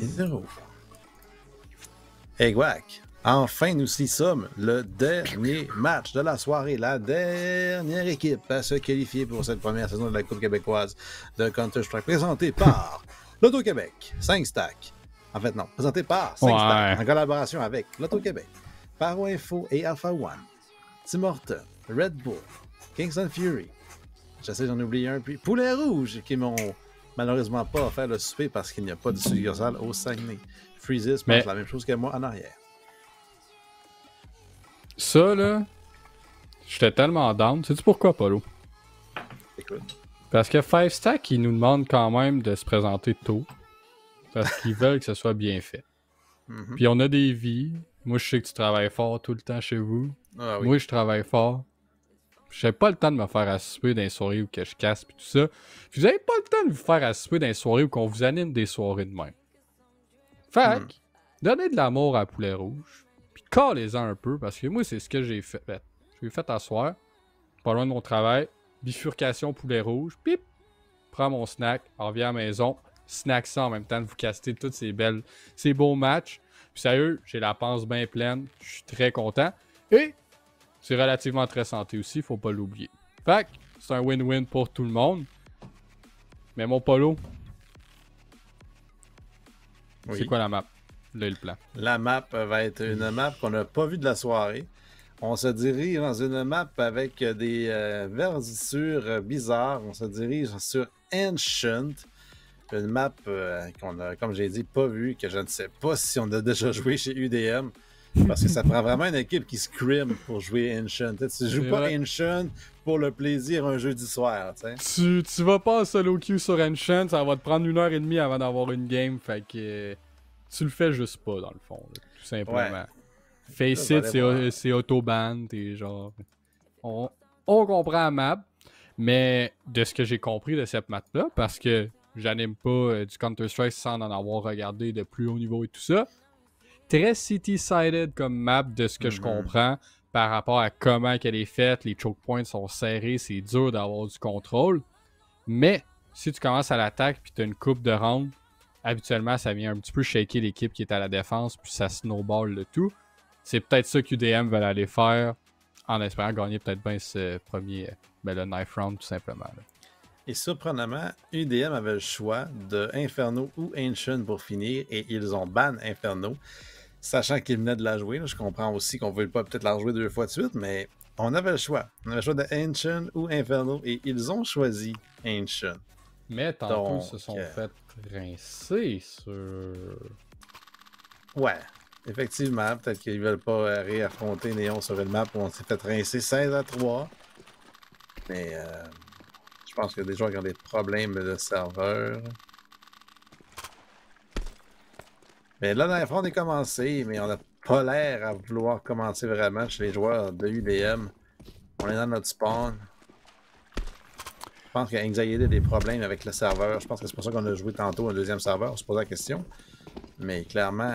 Et 0. Exact. Enfin, nous y sommes. Le dernier match de la soirée. La dernière équipe à se qualifier pour cette première saison de la Coupe québécoise de Counter-Strike. Présentée par L'Auto-Québec, 5 stacks. En fait, non. Présentée par 5 stacks en collaboration avec L'Auto-Québec, Paro Info et Alpha One, Tim Horton, Red Bull, Kingston Fury. J'essaie d'en oublier un. Puis Poulet Rouge, qui m'ont malheureusement pas offert le souper parce qu'il n'y a pas de succursale au Saguenay. Freezes pense la même chose que moi en arrière. Ça, là, j'étais tellement down. Sais-tu pourquoi, Polo? Écoute. Parce que 5 Stack, ils nous demandent quand même de se présenter tôt. Parce qu'ils veulent que ce soit bien fait. Puis on a des vies. Moi, je sais que tu travailles fort tout le temps chez vous. Ah, oui. Moi, je travaille fort. J'ai pas le temps de me faire à souper dans les soirées où que je casse pis tout ça. Puis vous avez pas le temps de vous faire à souper dans les soirées où qu'on vous anime des soirées de même. Fait que, donnez de l'amour à Poulet Rouge. Puis calez-en un peu, parce que moi, c'est ce que j'ai fait. J'ai fait à soir, pas loin de mon travail, bifurcation Poulet Rouge, pip, prends mon snack, reviens à la maison, snack ça en même temps de vous caster tous ces beaux matchs. Puis sérieux, j'ai la panse bien pleine, je suis très content. Et c'est relativement très santé aussi, faut pas l'oublier. Fait que c'est un win-win pour tout le monde. Mais mon Polo, c'est quoi la map? Là, le plan. La map va être une map qu'on n'a pas vue de la soirée. On se dirige dans une map avec des verdissures bizarres. On se dirige sur Ancient. Une map qu'on a, comme j'ai dit, pas vue, que je ne sais pas si on a déjà joué chez UDM. Parce que ça prend vraiment une équipe qui scrim pour jouer Ancient. Tu joues pas Ancient pour le plaisir un jeudi soir. Tu vas pas en solo queue sur Ancient, ça va te prendre 1h30 avant d'avoir une game. Fait que tu le fais juste pas dans le fond, là, tout simplement. Ouais. Face it, c'est autoban, t'es genre. On comprend la map, mais de ce que j'ai compris de cette map-là, parce que j'anime pas du Counter-Strike sans en avoir regardé de plus haut niveau et tout ça. Très city-sided comme map de ce que je comprends par rapport à comment elle est faite. Les choke points sont serrés, c'est dur d'avoir du contrôle. Mais si tu commences à l'attaque puis tu as une coupe de round, habituellement ça vient un petit peu shaker l'équipe qui est à la défense puis ça snowball le tout. C'est peut-être ça qu'UDM veulent aller faire en espérant gagner peut-être bien ce premier le knife round tout simplement. Là. Et surprenamment, UDM avait le choix de Inferno ou Ancient pour finir et ils ont ban Inferno. Sachant qu'ils venaient de la jouer, là, je comprends aussi qu'on ne voulait pas peut-être la rejouer 2 fois de suite, mais on avait le choix. On avait le choix de Ancient ou Inferno et ils ont choisi Ancient. Mais tantôt, ils se sont fait rincer sur... Ouais, effectivement. Peut-être qu'ils ne veulent pas réaffronter Néon sur une map où on s'est fait rincer 16-3. Mais je pense qu'il y a des joueurs qui ont des problèmes de serveur. Mais là, la ronde est commencée, mais on n'a pas l'air à vouloir commencer vraiment chez les joueurs de UDM. On est dans notre spawn. Je pense qu'Anxiety a des problèmes avec le serveur. Je pense que c'est pour ça qu'on a joué tantôt un deuxième serveur. On se pose la question. Mais clairement,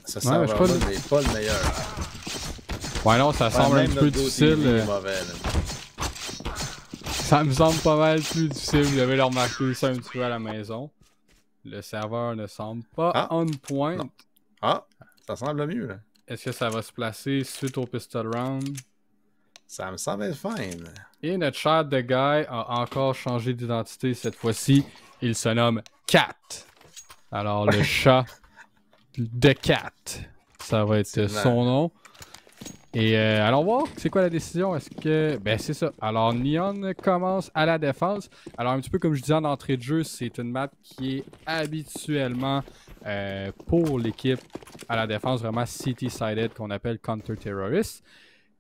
ce serveur-là n'est pas le meilleur. Ouais, non, ça semble un peu difficile. Ça me semble pas mal plus difficile. Vous devez le remarquer ça un petit peu à la maison. Le serveur ne semble pas on point. Non. Ah, ça semble mieux. Là. Est-ce que ça va se placer suite au pistol round? Ça me semble être fine. Et notre cher The Guy a encore changé d'identité cette fois-ci. Il se nomme Cat. Alors, le chat de Cat. Ça va être son nom. Et allons voir, c'est quoi la décision? Est-ce que... Ben, c'est ça. Alors, Neon commence à la défense. Alors, un petit peu comme je disais en entrée de jeu, c'est une map qui est habituellement pour l'équipe à la défense, vraiment city-sided, qu'on appelle counter-terrorist.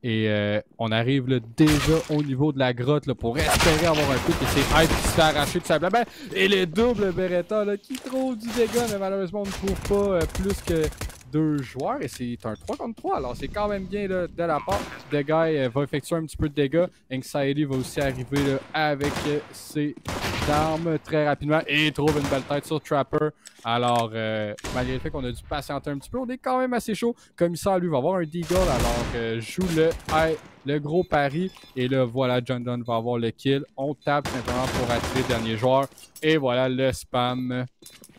Et on arrive là, déjà au niveau de la grotte là, pour espérer avoir un coup. Et c'est Hype qui se fait arracher tout simplement. Et les doubles Beretta là, qui trouvent du dégât, mais malheureusement on ne trouve pas plus que 2 joueurs. Et c'est un 3 contre 3. Alors c'est quand même bien là, de la part. The Guy va effectuer un petit peu de dégâts. Anxiety va aussi arriver là, avec ses armes très rapidement. Et il trouve une belle tête sur Trapper. Alors malgré le fait qu'on a dû patienter un petit peu, on est quand même assez chaud. Commissaire lui va avoir un deagle. Alors joue le gros pari. Et là, voilà, John Dunn va avoir le kill. On tape simplement pour attirer le dernier joueur. Et voilà le spam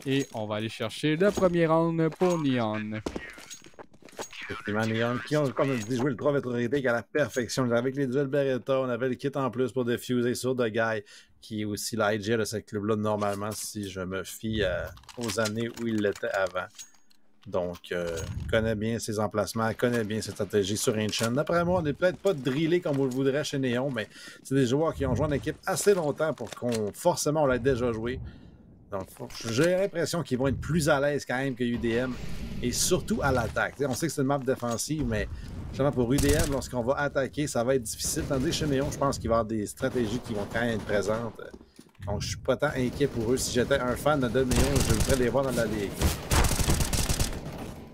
Et on va aller chercher le premier round pour Neon. Effectivement, Neon qui ont, comme je dis, joué le 3 rétro-rétique à la perfection. Avec les duels Beretta, on avait le kit en plus pour diffuser sur The Guy, qui est aussi l'IGL de ce club-là normalement, si je me fie aux années où il l'était avant. Donc, connaît bien ses emplacements, connaît bien ses stratégies sur Ancient. D'après moi, on n'est peut-être pas drillé comme on le voudrait chez Neon, mais c'est des joueurs qui ont joué en équipe assez longtemps pour qu'on, forcément, on l'ait déjà joué. Donc, j'ai l'impression qu'ils vont être plus à l'aise quand même que UDM, et surtout à l'attaque. On sait que c'est une map défensive, mais justement pour UDM, lorsqu'on va attaquer, ça va être difficile. Tandis que chez Neon, je pense qu'il va y avoir des stratégies qui vont quand même être présentes. Donc, je suis pas tant inquiet pour eux. Si j'étais un fan de Neon, je voudrais les voir dans la ligue.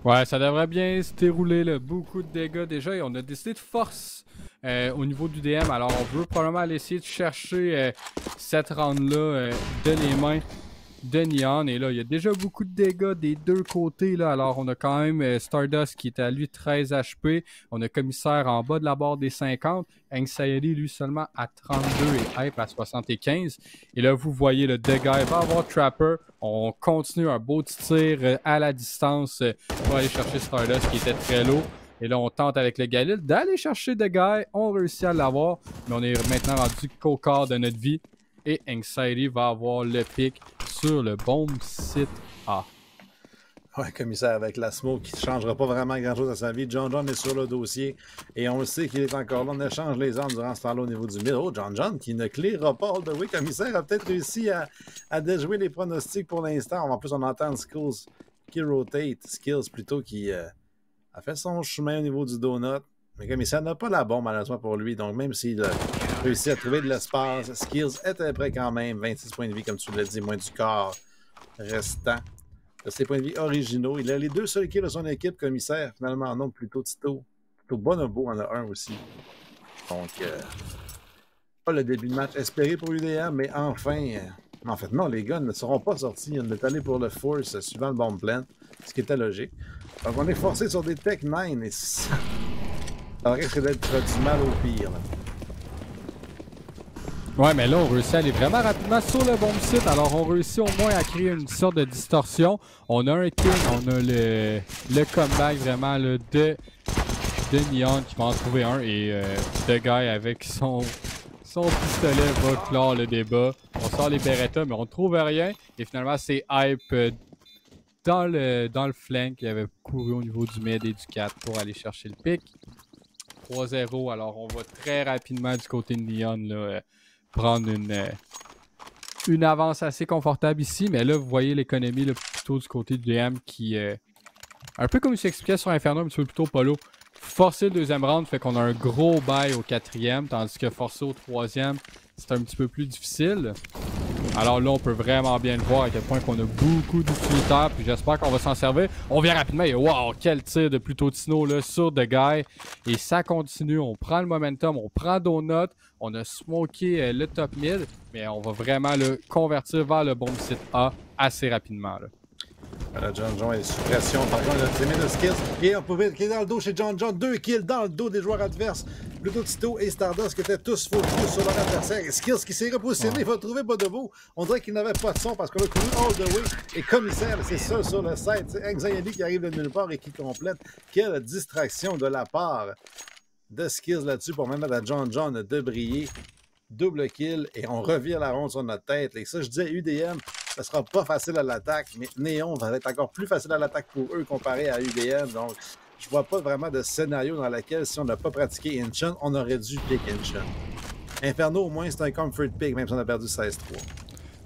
Ouais, ça devrait bien se dérouler, là. Beaucoup de dégâts déjà, et on a décidé de force au niveau du DM. Alors, on veut probablement aller essayer de chercher cette round-là de les mains de Neon. Et là, il y a déjà beaucoup de dégâts des deux côtés, là. Alors, on a quand même Stardust qui est à lui 13 HP. On a Commissaire en bas de la barre des 50. Anxiety, lui, seulement à 32 et Hype à 75. Et là, vous voyez, le The Guy va avoir Trapper. On continue un beau petit tir à la distance pour aller chercher Stardust qui était très lourd. Et là, on tente avec le Galil d'aller chercher The Guy. On réussit à l'avoir, mais on est maintenant rendu qu'au quart de notre vie. Et Anxiety va avoir le pic sur le bomb site A. Ouais, commissaire, avec la smoke qui ne changera pas vraiment grand-chose à sa vie. John est sur le dossier et on le sait qu'il est encore là. On échange les armes durant ce temps-là au niveau du mid. Oh, John qui ne clearera pas all the way. Commissaire a peut-être réussi à déjouer les pronostics pour l'instant. En plus, on entend Skills qui rotate. Skills plutôt qui a fait son chemin au niveau du donut. Mais commissaire n'a pas la bombe malheureusement pour lui. Donc même s'il a réussi à trouver de l'espace, Skills était prêt quand même. 26 points de vie comme tu l'as dit, moins du quart restant de ses points de vie originaux. Il a les deux seuls kills de son équipe, commissaire. Finalement, non, plutôt Tito. Tito Bonobo en a un aussi. Donc, pas le début de match espéré pour UDM, mais enfin... en fait, non, les gars ne seront pas sortis. On est allé pour le force suivant le bomb plan, ce qui était logique. Donc, on est forcé sur des Tech 9 et ça risque d'être du mal au pire. Là. Ouais, mais là, on réussit à aller vraiment rapidement sur le bon site. Alors, on réussit au moins à créer une sorte de distorsion. On a un kill, on a le comeback vraiment là, de Neon qui va en trouver un. Et The Guy avec son pistolet va clore le débat. On sort les Beretta, mais on ne trouve rien. Et finalement, c'est Hype dans le flank qui avait couru au niveau du mid et du 4 pour aller chercher le pick. 3-0. Alors, on va très rapidement du côté de Neon là, prendre une avance assez confortable ici. Mais là, vous voyez l'économie plutôt du côté du DM qui un peu comme il s'expliquait sur Inferno, un petit peu plus tôt Polo. Forcer le deuxième round fait qu'on a un gros bail au quatrième, tandis que forcer au troisième, c'est un petit peu plus difficile. Alors là, on peut vraiment bien le voir à quel point qu'on a beaucoup d'utilitaires, puis j'espère qu'on va s'en servir. On vient rapidement et wow, quel tir de Plutotino là sur The Guy. Et ça continue, on prend le momentum, on prend Donut, on a smoké le top mid, mais on va vraiment le convertir vers le bon site A assez rapidement. Là. Voilà, John est sous pression. Par contre, il a tiré de Skills qui est dans le dos chez John. 2 kills dans le dos des joueurs adverses. Plutôt Tito et Stardust qui étaient tous focus sur leur adversaire. Et Skills qui s'est repositionné, il va trouver Bonobo. On dirait qu'il n'avait pas de son parce qu'on a couru all the way. Et commissaire, c'est ça sur le site. C'est Anxiety qui arrive de nulle part et qui complète. Quelle distraction de la part de Skills là-dessus pour même mettre à John de briller. Double kill et on revient la ronde sur notre tête. Et ça, je disais, UDM, ça sera pas facile à l'attaque, mais Neon va être encore plus facile à l'attaque pour eux comparé à UDM. Donc, je vois pas vraiment de scénario dans lequel, si on n'a pas pratiqué Incheon, on aurait dû pick Incheon. Inferno, au moins, c'est un comfort pick, même si on a perdu 16-3.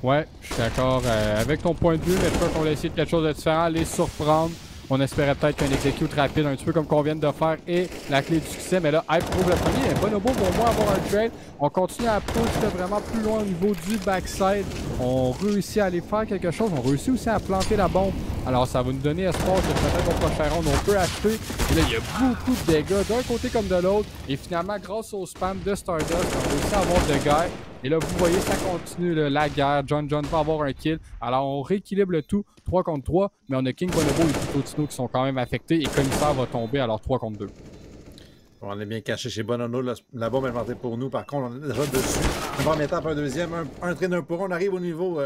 Ouais, je suis d'accord avec ton point de vue, mais je crois qu'on va essayer de quelque chose de différent, les surprendre. On espérait peut-être qu'un execute rapide, un petit peu comme qu'on vient de faire, est la clé du succès. Mais là, Hype trouve le premier. Bonobo va au moins avoir un trade. On continue à push vraiment plus loin au niveau du backside. On réussit à aller faire quelque chose. On réussit aussi à planter la bombe. Alors, ça va nous donner espoir que peut-être au prochain round, on peut acheter. Et là, il y a beaucoup de dégâts d'un côté comme de l'autre. Et finalement, grâce au spam de Stardust, on réussit à avoir The Guy. Et là, vous voyez, ça continue la guerre. John va avoir un kill. Alors, on rééquilibre le tout 3 contre 3. Mais on a King Bonobo et Plutotino qui sont quand même affectés. Et Commissaire va tomber, alors 3 contre 2. On est bien caché chez Bonono. La bombe est montée pour nous. Par contre, on est déjà dessus. Un premier temps, un deuxième. Un train d'un pour un. On arrive au niveau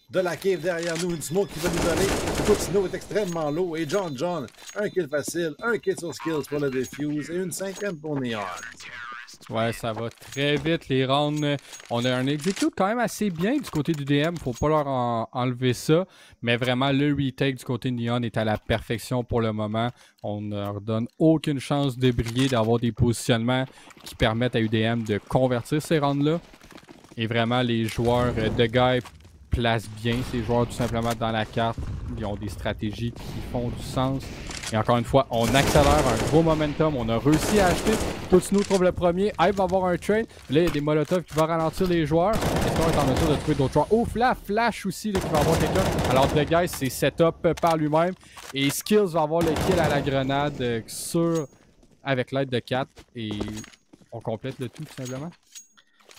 de la cave derrière nous. Une smoke qui va nous donner. Plutocino est extrêmement low. Et John, un kill facile, un kill sur skills pour le defuse et une 5e pour Neon. Ouais, ça va très vite les rounds. On a un execute quand même assez bien du côté du DM. Faut pas leur enlever ça. Mais vraiment, le retake du côté de Neon est à la perfection pour le moment. On ne leur donne aucune chance de briller, d'avoir des positionnements qui permettent à UDM de convertir ces rounds-là. Et vraiment, les joueurs de Guy placent bien ces joueurs tout simplement dans la carte. Ils ont des stratégies qui font du sens. Et encore une fois, on accélère un gros momentum. On a réussi à acheter. Plutocino trouve le premier. Hype va avoir un trade. Là, il y a des molotovs qui vont ralentir les joueurs. Est-ce qu'on est en mesure de trouver d'autres joueurs? Ouf, là, Flash aussi là, qui va avoir quelqu'un. Alors, The Guy, c'est setup par lui-même. Et Skills va avoir le kill à la grenade avec l'aide de 4. Et on complète le tout, tout simplement.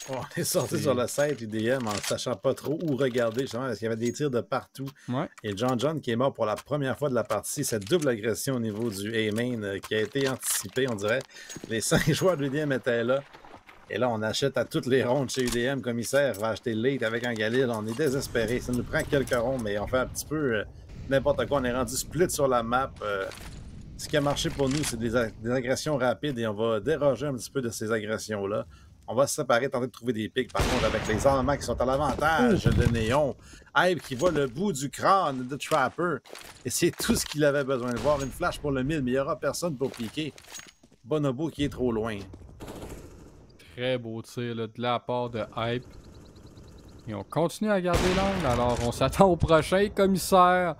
On est sorti sur le site UDM en ne sachant pas trop où regarder, justement, parce qu'il y avait des tirs de partout. Ouais. Et John qui est mort pour la première fois de la partie, cette double agression au niveau du A-main qui a été anticipée, on dirait. Les 5 joueurs de UDM étaient là. Et là, on achète à toutes les rondes chez UDM. Commissaire va acheter late avec un Galil. On est désespéré. Ça nous prend quelques rondes, mais on fait un petit peu n'importe quoi. On est rendu split sur la map. Ce qui a marché pour nous, c'est des agressions rapides et on va déroger un petit peu de ces agressions-là. On va se séparer, tenter de trouver des pics, par contre, avec les armements qui sont à l'avantage de Néon. Hype qui voit le bout du crâne de Trapper. Et c'est tout ce qu'il avait besoin de voir. Une flash pour le 1000, mais il n'y aura personne pour piquer. Bonobo qui est trop loin. Très beau tir là, de la part de Hype. Et on continue à garder l'angle. Alors, on s'attend au prochain. Commissaire,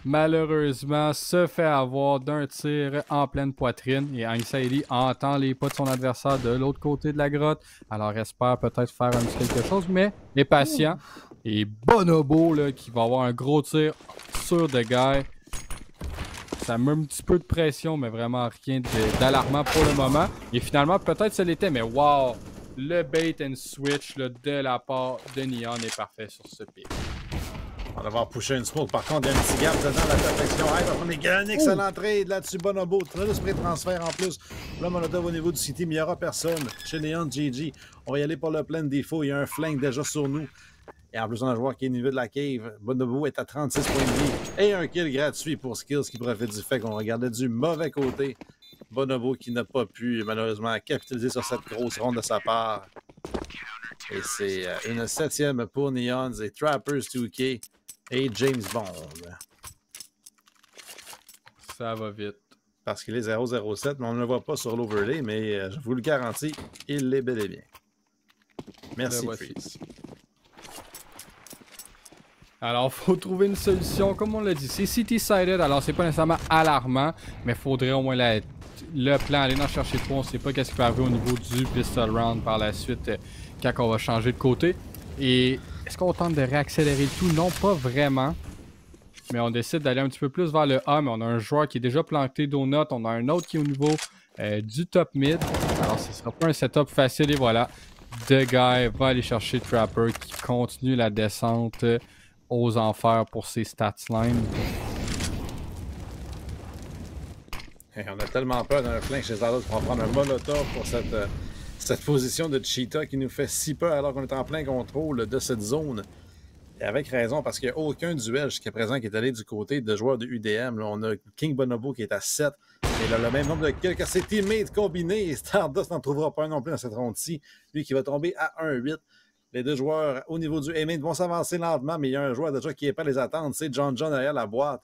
malheureusement, se fait avoir d'un tir en pleine poitrine. Et Anxiety entend les pas de son adversaire de l'autre côté de la grotte. Alors, espère peut-être faire un petit quelque chose, mais est patient. Et Bonobo, là, qui va avoir un gros tir sur The Guy. Ça met un petit peu de pression, mais vraiment rien d'alarmant pour le moment. Et finalement, peut-être ce l'était, mais wow! Le bait and switch là, de la part de Neon est parfait sur ce pic. On va devoir pusher une smoke. Par contre, il y a un petit gap dedans la perfection. Hey, on est un excellent trade là-dessus. Bonobo. Très spray transfert en plus. Là, Molotov au niveau du city, mais il n'y aura personne. Chez Neon GG. On va y aller pour le plein défaut. Il y a un flank déjà sur nous. Et en plus, on a un joueur qui est au niveau de la cave. Bonobo est à 36 points de vie. Et un kill gratuit pour Skills qui profite du fait qu'on regardait du mauvais côté. Bonobo qui n'a pas pu, malheureusement, capitaliser sur cette grosse ronde de sa part. Et c'est une 7e pour Neons et Trappers 2K et James Bond. Ça va vite. Parce qu'il est 007, mais on ne le voit pas sur l'overlay, mais je vous le garantis, il l'est bel et bien. Merci, Freeze. Alors, il faut trouver une solution, comme on l'a dit. C'est city-sided, alors c'est pas nécessairement alarmant, mais il faudrait au moins le plan, aller en chercher 3. On ne sait pas qu'est-ce qui peut arriver au niveau du pistol round par la suite, quand on va changer de côté. Et est-ce qu'on tente de réaccélérer le tout? Non, pas vraiment. Mais on décide d'aller un petit peu plus vers le A, mais on a un joueur qui est déjà planté donut. On a un autre qui est au niveau du top mid. Alors, ce ne sera pas un setup facile, et voilà. The Guy va aller chercher Trapper qui continue la descente aux enfers pour ses stats line. Hey, on a tellement peur d'un flank chez Zardos pour prendre un molotov pour cette position de Cheetah qui nous fait si peur alors qu'on est en plein contrôle de cette zone. Et avec raison, parce qu'il n'y a aucun duel jusqu'à présent qui est allé du côté de joueurs de UDM. Là, on a King Bonobo qui est à 7. Et il a le même nombre de kills que ses teammates combinés. Et Stardust n'en trouvera pas un non plus dans cette ronde-ci. Lui qui va tomber à 1-8. Les deux joueurs au niveau du A-main vont s'avancer lentement, mais il y a un joueur déjà qui n'est pas les attendre. C'est John derrière la boîte.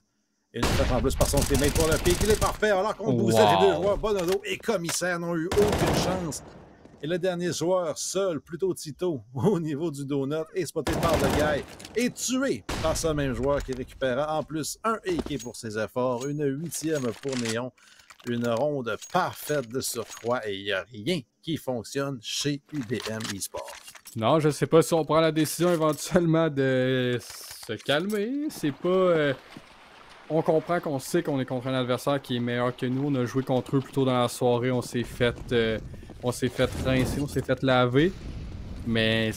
Et une frappe en plus par son teammate pour le pic. Il est parfait alors qu'on boostait les deux joueurs. Bonobo et Commissaire n'ont eu aucune chance. Et le dernier joueur, seul, plutôt Tito, au niveau du donut, est spoté par le gars, et tué par ce même joueur qui récupérera en plus un AK pour ses efforts, une 8e pour Néon, une ronde parfaite de surcroît, et il n'y a rien qui fonctionne chez UDM eSports. Non, je sais pas si on prend la décision éventuellement de se calmer. C'est pas... On comprend qu'on sait qu'on est contre un adversaire qui est meilleur que nous. On a joué contre eux plus tôt dans la soirée. On s'est fait rincer, on s'est fait laver. Mais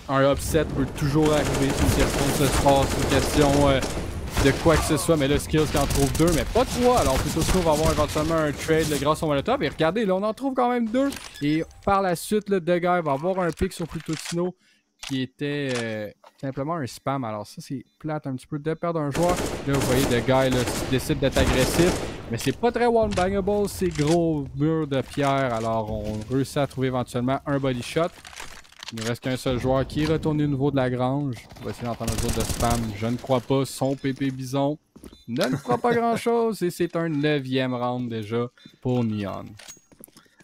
un upset peut toujours arriver. C'est une question de sport, c'est une question de quoi que ce soit. Mais là, Skills qui en trouve 2, mais pas 3. Alors Plutocino va avoir éventuellement un trade grâce au molotov. Et regardez, là, on en trouve quand même 2. Et par la suite, le The Guy va avoir un pick sur Plutocino. qui était simplement un spam. Alors ça, c'est plate un petit peu de perdre un joueur. Là, vous voyez, le gars là, qui décide d'être agressif. Mais c'est pas très one-bangable, c'est gros mur de pierre. Alors on réussit à trouver éventuellement un body shot. Il ne reste qu'un seul joueur qui est retourné au niveau de la grange. On va essayer d'entendre un autre de spam. Je ne crois pas. Son pépé bison ne fera pas grand-chose. Et c'est un 9e round déjà pour Neon.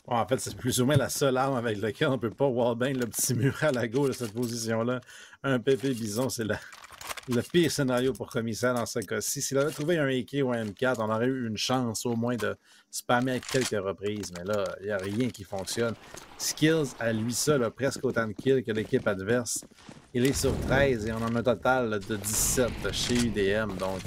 Bon, en fait, c'est plus ou moins la seule arme avec laquelle on ne peut pas wallbang le petit mur à la gauche de cette position-là. Un pépé bison, c'est le pire scénario pour commissaire dans ce cas-ci. S'il avait trouvé un AK ou un M4, on aurait eu une chance au moins de spammer à quelques reprises. Mais là, il n'y a rien qui fonctionne. Skills, à lui seul, a presque autant de kills que l'équipe adverse. Il est sur 13 et on en a un total de 17 chez UDM. Donc,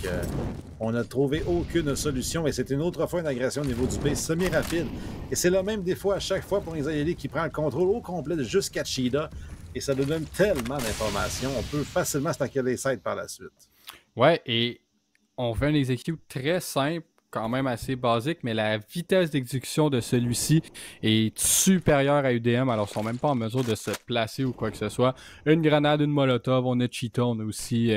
on n'a trouvé aucune solution. Et c'est une autre fois une agression au niveau du B semi-rapide. Et c'est le même défaut à chaque fois pour Exayeli qui prend le contrôle au complet jusqu'à Cheetah. Et ça nous donne tellement d'informations. On peut facilement stacker les sites par la suite. Ouais, et on fait un exécute très simple, quand même assez basique, mais la vitesse d'exécution de celui-ci est supérieure à UDM, alors ils sont même pas en mesure de se placer ou quoi que ce soit. Une grenade, une molotov, on a Cheetah, on a aussi...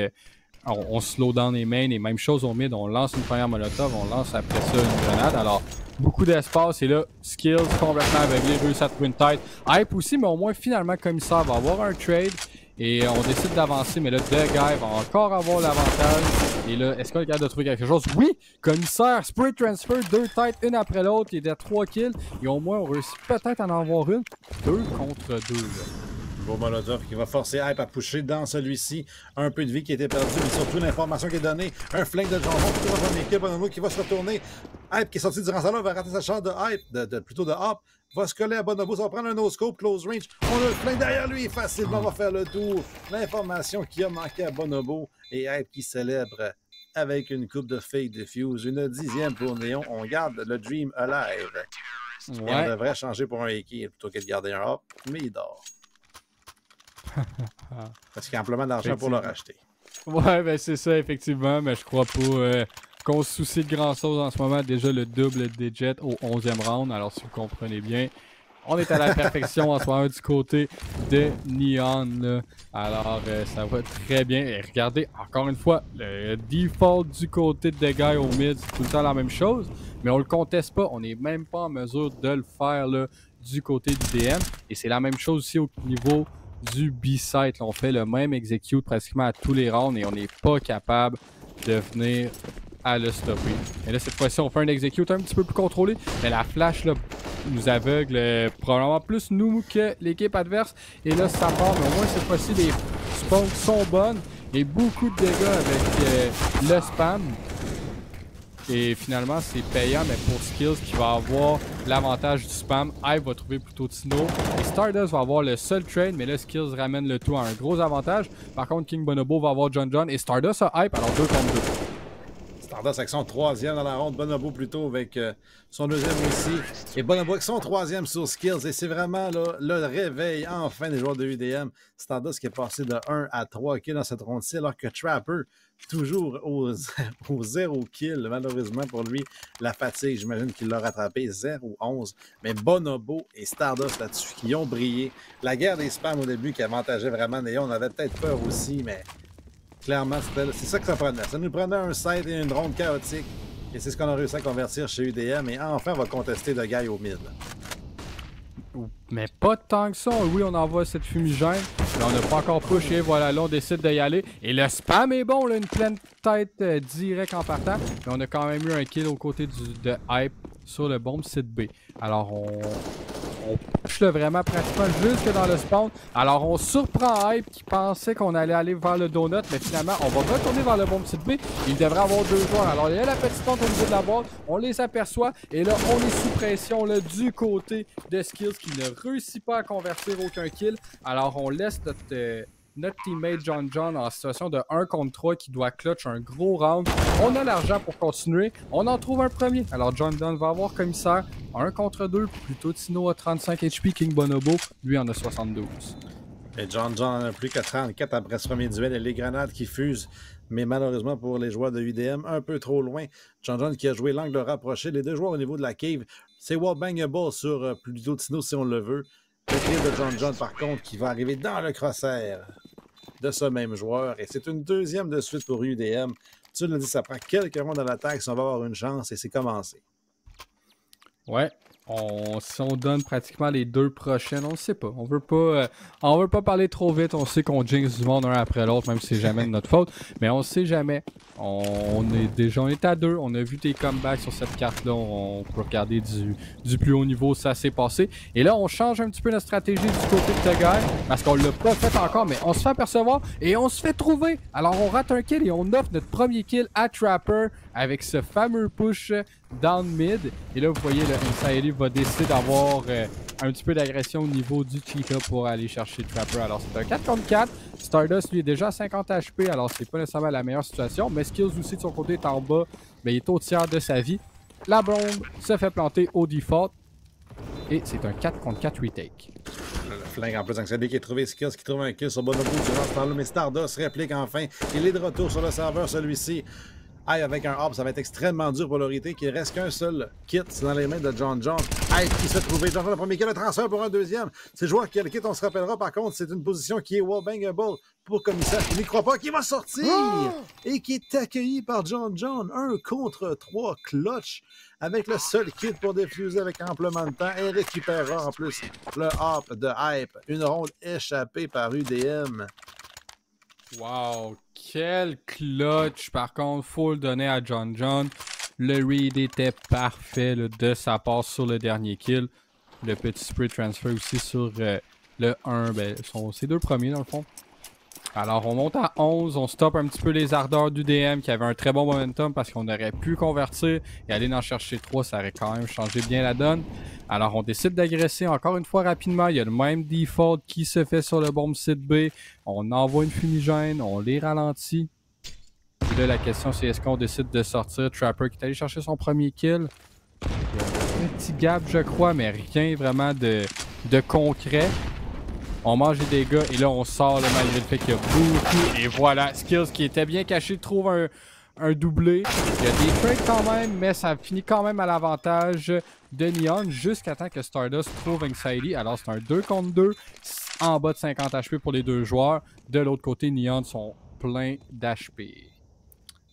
on slow down les mains, et même chose au mid, on lance une première molotov, on lance après ça une grenade, alors beaucoup d'espace, et là, skills complètement aveuglés, réussi à trouver une tête. Hype aussi, mais au moins finalement Commissaire va avoir un trade, et on décide d'avancer, mais là, The Guy va encore avoir l'avantage. Et là, est-ce qu'on est capable de trouver quelque chose? Oui! Commissaire, spray transfer, 2 têtes, une après l'autre, il est à 3 kills, et au moins on réussit peut-être à en avoir une. 2 contre 2, là. Beau Molotov qui va forcer Hype à pusher dans celui-ci. Un peu de vie qui a été perdue, mais surtout l'information qui est donnée. Un flingue de jambon pour toute son équipe. Bonobo qui va se retourner. Hype qui est sorti durant ça là va rater sa chance de Hype, plutôt de Hop. Va se coller à Bonobo, ça va prendre un no-scope, close range. On a le flingue derrière lui, facilement va faire le tour. L'information qui a manqué à Bonobo et Hype qui célèbre avec une coupe de fake diffuse. Une 10e pour Néon. On garde le Dream alive. Ouais. Et on devrait changer pour un AK plutôt que de garder un Hop, mais il dort. Parce qu'il y a amplement d'argent pour le racheter. Ouais, ben c'est ça, effectivement, mais je crois pas qu'on se soucie de grand-chose en ce moment. Déjà, le double digit au 11e round, alors si vous comprenez bien, on est à la perfection en ce moment du côté de Neon, là. Alors, ça va très bien. Et regardez, encore une fois, le default du côté de The Guy au mid, c'est tout le temps la même chose, mais on le conteste pas. On n'est même pas en mesure de le faire là, du côté du DM. Et c'est la même chose aussi au niveau du B-site. On fait le même execute pratiquement à tous les rounds et on n'est pas capable de venir à le stopper. Et là, cette fois-ci, on fait un execute un petit peu plus contrôlé, mais la flash là, nous aveugle probablement plus nous que l'équipe adverse. Et là, ça part, mais au moins cette fois-ci, les spawns sont bonnes et beaucoup de dégâts avec le spam. Et finalement, c'est payant, mais pour Skills qui va avoir l'avantage du spam, Hype va trouver plutôt Tino. Et Stardust va avoir le seul trade, mais là, Skills ramène le tout à un gros avantage. Par contre, King Bonobo va avoir John John et Stardust a Hype, alors 2 contre 2. Stardust avec son 3e dans la ronde, Bonobo plutôt avec son 2e ici. Et Bonobo avec son 3e sur Skills. Et c'est vraiment là, le réveil enfin des joueurs de UDM. Stardust qui est passé de 1 à 3 kills dans cette ronde-ci, alors que Trapper, toujours au 0 kill, malheureusement pour lui, la fatigue, j'imagine qu'il l'a rattrapé, 0-11. Mais Bonobo et Stardust là-dessus qui ont brillé. La guerre des spams au début qui avantageait vraiment Néon, on avait peut-être peur aussi, mais clairement, c'est ça que ça prenait. Ça nous prenait un site et une ronde chaotique. Et c'est ce qu'on a réussi à convertir chez UDM. Et enfin, on va contester le gars au mid. Mais pas tant que ça. Oui, on envoie cette fumigène. Mais on n'a pas encore pushé. Voilà, là, on décide d'y aller. Et le spam est bon, là, une pleine tête direct en partant. Mais on a quand même eu un kill aux côtés de Hype sur le bomb site B. Alors, on push le vraiment pratiquement jusque dans le spawn. Alors, on surprend Hype qui pensait qu'on allait aller vers le donut. Mais finalement, on va retourner vers le bomb site B. Il devrait avoir 2 joueurs. Alors, il y a la petite pente au niveau de la boîte. On les aperçoit. Et là, on est sous pression là, du côté de Skills qui ne réussit pas à convertir aucun kill. Alors, on laisse notre teammate John John en situation de 1 contre 3 qui doit clutch un gros round. On a l'argent pour continuer. On en trouve un premier. Alors, John John va avoir commissaire 1 contre 2. Plutôt Tino a 35 HP. King Bonobo, lui, en a 72. Et John John en a plus que 34 après ce premier duel et les grenades qui fusent. Mais malheureusement pour les joueurs de UDM, un peu trop loin. John John qui a joué l'angle rapproché. Les deux joueurs au niveau de la cave, c'est wallbangable sur plutôt Tino si on le veut. Le kill de John John, par contre, qui va arriver dans le crosshair de ce même joueur. Et c'est une deuxième de suite pour UDM. Tu l'as dit, ça prend quelques rounds dans l'attaque si on va avoir une chance et c'est commencé. Ouais. Si on donne pratiquement les 2 prochaines, on ne sait pas. On veut pas parler trop vite. On sait qu'on jinx du monde un après l'autre, même si c'est jamais de notre faute. Mais on sait jamais. On est à 2. On a vu tes comebacks sur cette carte-là. On peut regarder du plus haut niveau. Ça s'est passé. Et là, on change un petit peu notre stratégie du côté de Tegaï. Parce qu'on l'a pas fait encore, mais on se fait apercevoir et on se fait trouver. Alors, on rate un kill et on offre notre premier kill à Trapper avec ce fameux push down mid. Et là, vous voyez, le Anxiety va décider d'avoir un petit peu d'agression au niveau du Chica pour aller chercher Trapper. Alors, c'est un 4 contre 4. Stardust, lui, est déjà à 50 HP, alors c'est pas nécessairement la meilleure situation. Mais Skills aussi, de son côté, est en bas. Mais il est au tiers de sa vie. La bombe se fait planter au default. Et c'est un 4 contre 4 retake. Le flingue en plus, Anxiety qui a trouvé Skills, qui trouve un kill sur Bonobo durant ce temps-là. Mais Stardust réplique enfin. Il est de retour sur le serveur, celui-ci. Aïe, avec un hop, ça va être extrêmement dur pour le retake. Il reste qu'un seul kit, c'est dans les mains de John John. Aïe, qui s'est trouvé. John John, le premier kill, le transfert pour un deuxième. C'est le joueur qui a le kit, on se rappellera. Par contre, c'est une position qui est wallbangable pour Commissaire qui n'y croit pas, qui va sortir et qui est accueilli par John John. 1 contre 3 clutch avec le seul kit pour défuser avec amplement de temps et récupérera en plus le hop de Hype. Une ronde échappée par UDM. Wow, quel clutch! Par contre, faut le donner à John John. Le read était parfait là, de sa part sur le dernier kill. Le petit spray transfer aussi sur le 1. Ben, sont ses 2 premiers dans le fond. Alors, on monte à 11. On stoppe un petit peu les ardeurs du DM qui avait un très bon momentum parce qu'on aurait pu convertir et aller en chercher 3. Ça aurait quand même changé bien la donne. Alors, on décide d'agresser encore une fois rapidement. Il y a le même default qui se fait sur le bomb site B. On envoie une fumigène, on les ralentit. Et là, la question, c'est est-ce qu'on décide de sortir? Trapper qui est allé chercher son premier kill. Il y a un petit gap, je crois, mais rien vraiment de concret. On mange des dégâts et là, on sort là, malgré le fait qu'il y a beaucoup. Et voilà, Skills qui était bien caché trouve un doublé. Il y a des trades quand même, mais ça finit quand même à l'avantage de Neon jusqu'à temps que Stardust trouve Anxiety. Alors, c'est un 2 contre 2 en bas de 50 HP pour les 2 joueurs. De l'autre côté, Neon sont pleins d'HP.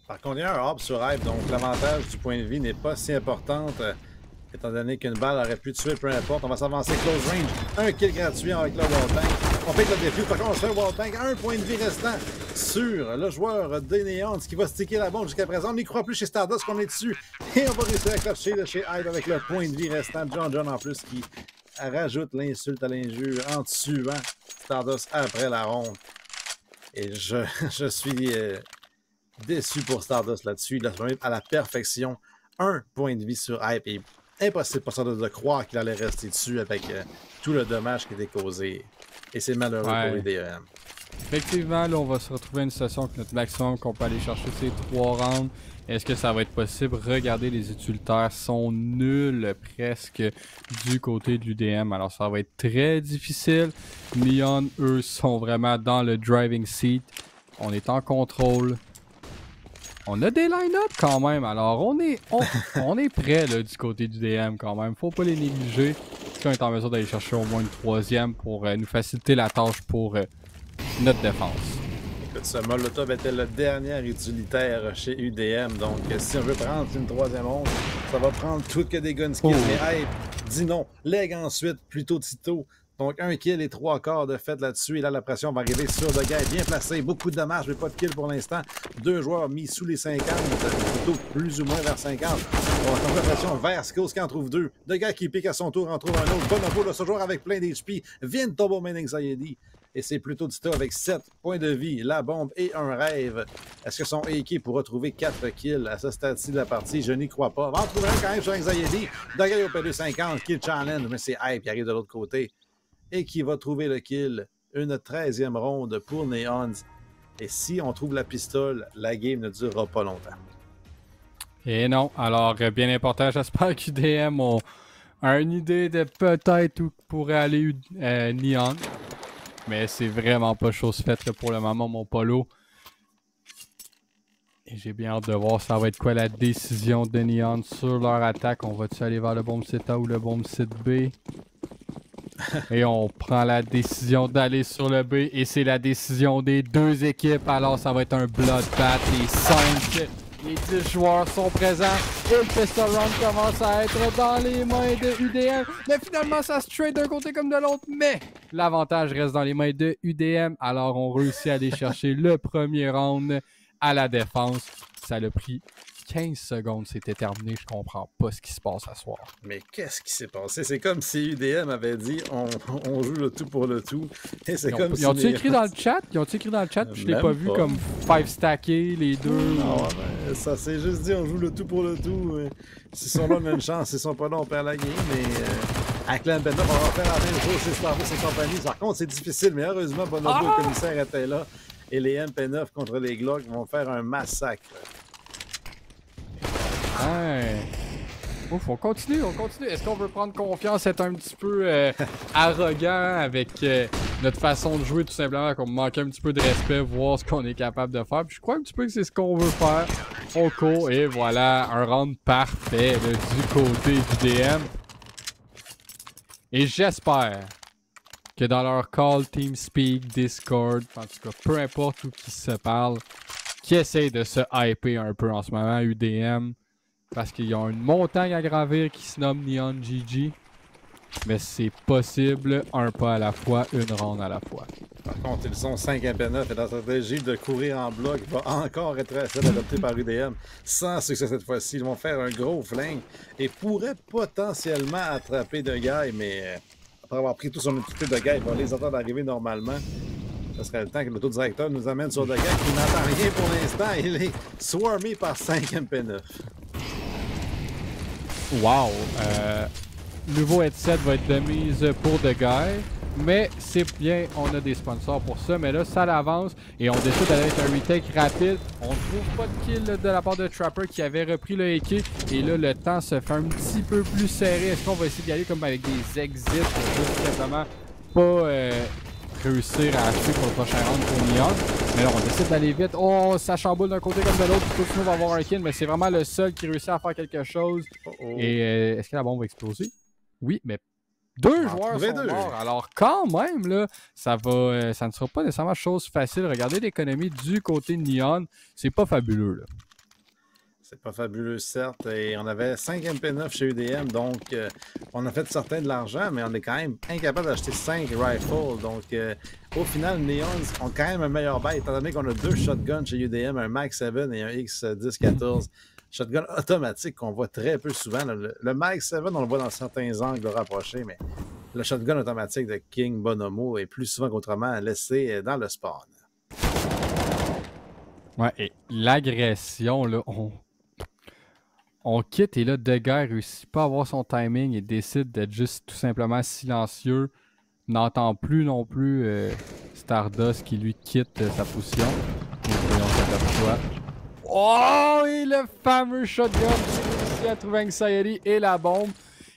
Par contre, il y a un hop sur Hype, donc l'avantage du point de vie n'est pas si importante. Étant donné qu'une balle aurait pu tuer, peu importe. On va s'avancer close range. Un kill gratuit avec le wallbang. On fait le défi. Par contre, on se fait un wallbang. Un point de vie restant sur le joueur de Neon qui va sticker la bombe jusqu'à présent. On n'y croit plus chez Stardust qu'on est dessus. Et on va réussir à clutcher de chez Hyde avec le point de vie restant. John John en plus qui rajoute l'insulte à l'injure en tuant Stardust après la ronde. Et je suis déçu pour Stardust là-dessus. Il a fait à la perfection un point de vie sur Hype. Et impossible pour Stardust de croire qu'il allait rester dessus avec tout le dommage qui était causé. Et c'est malheureux pour UDM. Effectivement, là, on va se retrouver à une situation avec notre maximum qu'on peut aller chercher ces 3 rounds. Est-ce que ça va être possible? Regardez, les utilitaires sont nuls presque du côté de l'UDM. Alors, ça va être très difficile. Neon, eux, sont vraiment dans le driving seat. On est en contrôle. On a des line-up quand même, alors on est prêt là, du côté du DM quand même. Faut pas les négliger. Est-ce qu'on est en mesure d'aller chercher au moins une 3e pour nous faciliter la tâche pour notre défense? Écoute, ce Molotov était le dernier utilitaire chez UDM, donc si on veut prendre une 3e ronde, ça va prendre tout que des gun skills. Mais Hype dit non, leg ensuite, plutôt Tito. Donc, un kill et 3 quarts de fait là-dessus. Et là, la pression va arriver sur The Guy. Bien placé. Beaucoup de dommages, mais pas de kill pour l'instant. 2 joueurs mis sous les 50. Plutôt plus ou moins vers 50. On va tomber la pression vers Skills qui en trouve 2. The Guy qui pique à son tour en trouve un autre. Bonobo, là, ce joueur avec plein d'HP. Vient de tomber au main Anxiety. Et c'est plutôt Tito avec 7 points de vie, la bombe et un rêve. Est-ce que son AK pour retrouver 4 kills à ce stade-ci de la partie? Je n'y crois pas. On va en trouver un quand même sur Anxiety. The Guy au P2 50. Kill challenge, mais c'est Hype qui arrive de l'autre côté. Et qui va trouver le kill. Une 13e ronde pour Neons. Et si on trouve la pistole, la game ne durera pas longtemps. Et non. Alors, bien important, j'espère qu'UDM a une idée de peut-être où pourrait aller Neon. Mais c'est vraiment pas chose faite là, pour le moment, mon polo. Et j'ai bien hâte de voir ça va être quoi la décision de Neon sur leur attaque. On va-tu aller vers le bomb site A ou le bomb site B? Et on prend la décision d'aller sur le B. Et c'est la décision des deux équipes. Alors ça va être un bloodbath. Les 10 joueurs sont présents. Et le pistol round commence à être dans les mains de UDM. Mais finalement, ça se trade d'un côté comme de l'autre. Mais l'avantage reste dans les mains de UDM. Alors on réussit à aller chercher le premier round à la défense. Ça l'a pris 15 secondes, c'était terminé. Je comprends pas ce qui se passe à soir. Mais qu'est-ce qui s'est passé? C'est comme si UDM avait dit on joue le tout pour le tout. Et c'est comme ils ont-tu écrit dans le chat? Ils ont-tu écrit dans le chat? Je l'ai pas vu comme 5 stackés, les deux. Non, ben, ça s'est juste dit on joue le tout pour le tout. S'ils sont là, on a une chance. S'ils sont pas là, on perd la game. Mais à Clan Benda, on va faire la même chose chez Star Wars et compagnie. Par contre, c'est difficile, mais heureusement, Bonobo, le commissaire, était là. Et les MP9 contre les Glock vont faire un massacre. Ouais. Ouf, on continue. Est-ce qu'on veut prendre confiance, être un petit peu arrogant avec notre façon de jouer, tout simplement, qu'on manque un petit peu de respect, voir ce qu'on est capable de faire. Puis je crois un petit peu que c'est ce qu'on veut faire. On court et voilà, un round parfait là, du côté du DM. Et j'espère que dans leur call, TeamSpeak, Discord, en tout cas, peu importe où qui se parle, qui essayent de se hyper un peu en ce moment, UDM. Parce qu'ils ont une montagne à gravir qui se nomme Neon GG. Mais c'est possible, un pas à la fois, une ronde à la fois. Par contre, ils sont 5 MP9 et la stratégie de courir en bloc va encore être celle adoptée par UDM. Sans succès cette fois-ci, ils vont faire un gros flingue et pourraient potentiellement attraper de gars, mais après avoir pris tout son utilité de gars, ils vont les attendre arriver normalement. Ce serait le temps que l'autodirecteur nous amène sur de gars qui n'entend rien pour l'instant. Il est swarmé par 5 MP9. Wow! Nouveau headset va être de mise pour The Guy. Mais c'est bien, on a des sponsors pour ça. Mais là, ça l'avance. Et on décide d'aller avec un retake rapide. On ne trouve pas de kill de la part de Trapper qui avait repris le AK. Et là, le temps se fait un petit peu plus serré. Est-ce qu'on va essayer d'y aller comme avec des exits pour tout simplement pas réussir à acheter pour le prochain round pour Neon? Mais là, on décide d'aller vite. Oh, ça chamboule d'un côté comme de l'autre. Tout va avoir un kill. Mais c'est vraiment le seul qui réussit à faire quelque chose. Et est-ce que la bombe va exploser? Oui, mais deux joueurs sont morts. Alors quand même, là, ça ne sera pas nécessairement chose facile. Regardez l'économie du côté de Neon. C'est pas fabuleux, là. C'est pas fabuleux, certes. Et on avait 5 MP9 chez UDM, donc on a fait certain de l'argent, mais on est quand même incapable d'acheter 5 rifles. Donc au final, Neons ont quand même un meilleur bail, étant donné qu'on a 2 shotguns chez UDM, un Mag 7 et un X1014. Shotgun automatique qu'on voit très peu souvent. Le Mag 7, on le voit dans certains angles rapprochés, mais le shotgun automatique de King Bonomo est plus souvent qu'autrement laissé dans le spawn. Ouais, et l'agression, là, on quitte et là, The Guy réussit pas à avoir son timing et décide d'être juste tout simplement silencieux. N'entend plus non plus Stardust qui lui quitte sa position. Voyons cette fois. Oh, et le fameux shotgun qui réussit à trouver Anxiety et la bombe.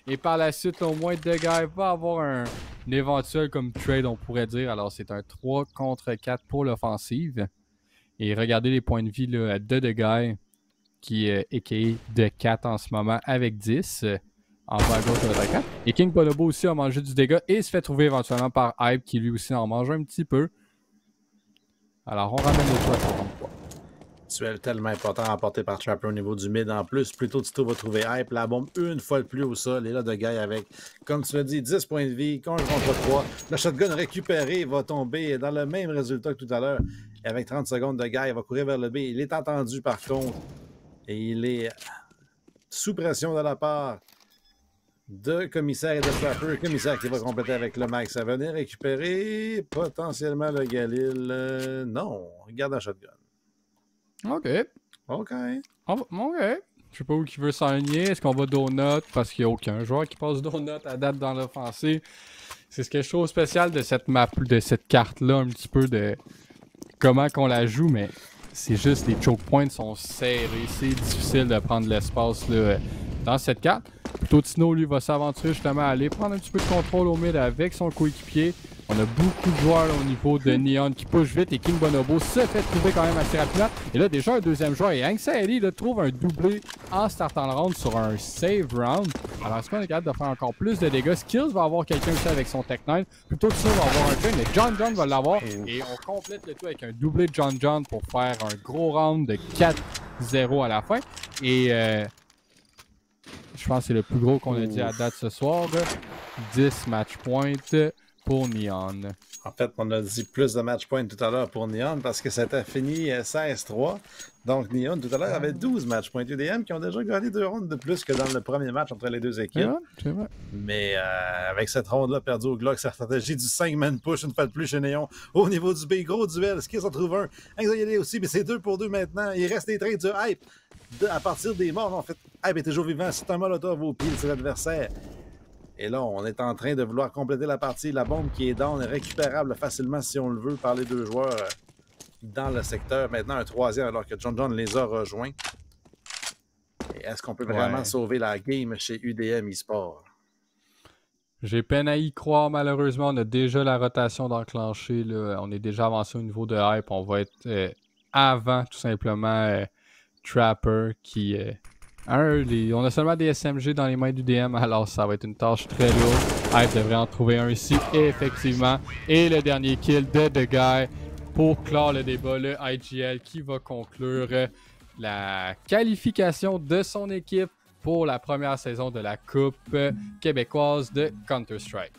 Et par la suite, au moins, The Guy va avoir un éventuel comme trade, on pourrait dire. Alors, c'est un 3 contre 4 pour l'offensive. Et regardez les points de vie là, de The Guy, qui est a.k.a. de 4 en ce moment avec 10. En bas à gauche de votre 4. Et King Bonobo aussi a mangé du dégât et se fait trouver éventuellement par Hype qui lui aussi en mange un petit peu. Alors, on ramène le choix à 33. Duel tellement important remporté par Trapper au niveau du mid en plus. Plutôt Tito va trouver Hype, la bombe une fois de plus au sol. Et là, The Guy avec, comme tu l'as dit, 10 points de vie, contre 3. Le shotgun récupéré va tomber dans le même résultat que tout à l'heure. Et avec 30 secondes, The Guy va courir vers le B. Il est entendu par contre. Et il est sous pression de la part de commissaire et de Trapper. Commissaire qui va compléter avec le Mag 7 et récupérer potentiellement le Galil. Non, regarde un shotgun. OK. OK. OK. Je sais pas où qui veut s'enligner. Est-ce qu'on va donut? Parce qu'il n'y a aucun joueur qui passe donut à date dans l'offensive. C'est quelque chose de spécial de cette map, de cette carte-là, un petit peu de comment qu'on la joue, mais c'est juste les choke points sont serrés. C'est difficile de prendre l'espace là, dans cette carte. Plutôt Tino, lui, va s'aventurer justement à aller prendre un petit peu de contrôle au mid avec son coéquipier. On a beaucoup de joueurs là, au niveau de Neon qui push vite et King Bonobo se fait trouver quand même assez rapidement. Et là, déjà un deuxième joueur et Hank Saeli trouve un doublé en startant le round sur un save round. Alors, est-ce qu'on est capable de faire encore plus de dégâts? Skills va avoir quelqu'un aussi avec son Tech 9. Plutôt que ça, va avoir un train, mais John va l'avoir. Et on complète le tout avec un doublé de John pour faire un gros round de 4-0 à la fin. Et je pense que c'est le plus gros qu'on a dit à date ce soir. 10 match points pour Neon. En fait, on a dit plus de match points tout à l'heure pour Neon parce que c'était fini 16-3. Donc, Neon, tout à l'heure, avait 12 match points. UDM qui ont déjà gagné 2 rondes de plus que dans le premier match entre les deux équipes. C'est vrai. Mais avec cette ronde-là perdue au Glock, sa stratégie du 5-man push, une fois de plus chez Néon, au niveau du B, gros duel. Skills en trouve un. Anxiety aussi, mais c'est 2 pour 2 maintenant. Il reste des traits du hype. À partir des morts, en fait, hype est toujours vivant. C'est un molotov au pied de ses adversaires. Et là, on est en train de vouloir compléter la partie. La bombe qui est down est récupérable facilement si on le veut par les deux joueurs dans le secteur. Maintenant, un troisième alors que John les a rejoints. Et est-ce qu'on peut vraiment sauver la game chez UDM eSport? J'ai peine à y croire, malheureusement. On a déjà la rotation d'enclencher. On est déjà avancé au niveau de hype. On va être avant, tout simplement, Trapper qui... on a seulement des SMG dans les mains du DM, alors ça va être une tâche très lourde. Hype devrait en trouver un ici, effectivement. Et le dernier kill de The Guy pour clore le débat, le IGL qui va conclure la qualification de son équipe pour la première saison de la Coupe québécoise de Counter-Strike.